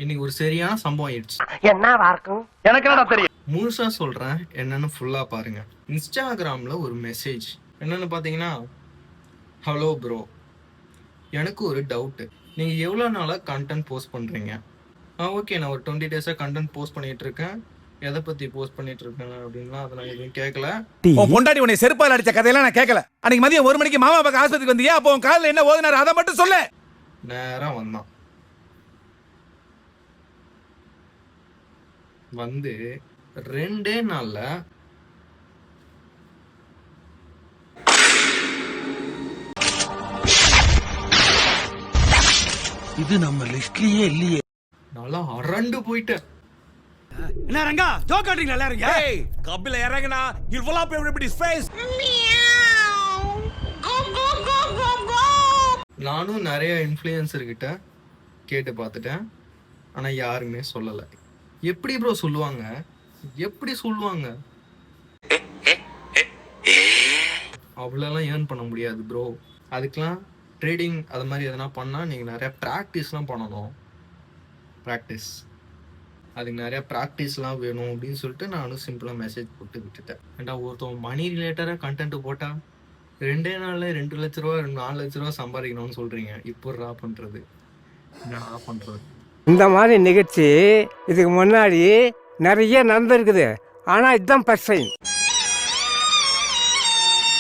இன்னைக்கு ஒரு சரியான சம்பவம் ஆயிடுச்சு. என்னவா இருக்கும் எனக்கு என்னடா தெரியும். முழுசா சொல்றேன், என்னன்னு ஃபுல்லா பாருங்க. இன்ஸ்டாகிராம்ல ஒரு மெசேஜ் என்னன்னு பாத்தீங்கன்னா, ஹலோ ப்ரோ, எனக்கு ஒரு டவுட். நீங்க எவ்வளவு நாளா கண்டென்ட் போஸ்ட் பண்றீங்க? ஓகே, நான் ஒரு 20 டேஸா கண்டென்ட் போஸ்ட் பண்ணிட்டு இருக்கேன். எதை பத்தி போஸ்ட் பண்ணிட்டு இருக்கேன் அப்படின்னா அதை நான் எதுவும் கேட்கல. உன் பொண்டாட்டி உன்னை செருப்பால் அடிச்ச கதையெல்லாம் நான் கேட்கல. அன்னைக்கு மதியம் 1 மணிக்கு மாமா பக்கம் ஆஸ்பத்திரிக்கு வந்தியா? அப்போ உன் காலில் என்ன ஓதுனாரு அதை மட்டும் சொல்லு. நேரா வந்தான். வந்து 2 நாள்ல இது நம்ம லிஸ்ட்லயே இல்லையே. நல்லா அரண்டு போயிட்டேன். என்ன ரங்கா ஜோக் காட்றீங்களா எல்லாரும்? ஏய் Kapila இறங்குனா you will up everybody's face. நானும் நிறைய இன்ஃப்ளூயன்சர் கிட்ட கேட்டு பார்த்துட்டேன். ஆனா யாருமே சொல்லல. எப்படி ப்ரோ சொல்லுவாங்க? எப்படி சொல்லுவாங்க? அவ்வளோலாம் ஏர்ன் பண்ண முடியாது ப்ரோ. அதுக்கெலாம் ட்ரேடிங் அது மாதிரி எதனா பண்ணால் நீங்கள் நிறையா ப்ராக்டிஸ்லாம் பண்ணணும். அதுக்கு நிறையா ப்ராக்டிஸ்லாம் வேணும் அப்படின்னு சொல்லிட்டு நானும் சிம்பிளாக மெசேஜ் போட்டு விட்டுட்டேன். ஏன்டா ஒருத்தவங்க மணி ரிலேட்டடாக கண்டென்ட்டு போட்டால் 2 நாளில் 2 லட்ச ரூபா 4 லட்ச ரூபா சம்பாதிக்கணும்னு சொல்கிறீங்க. இப்போ ரா பண்ணுறது என்ன பண்ணுறது? இந்த மாதிரி நிகழ்ச்சி இதுக்கு முன்னாடி நிறைய நடந்திருக்குது. ஆனா இதுதான் ஃபர்ஸ்ட் டைம்.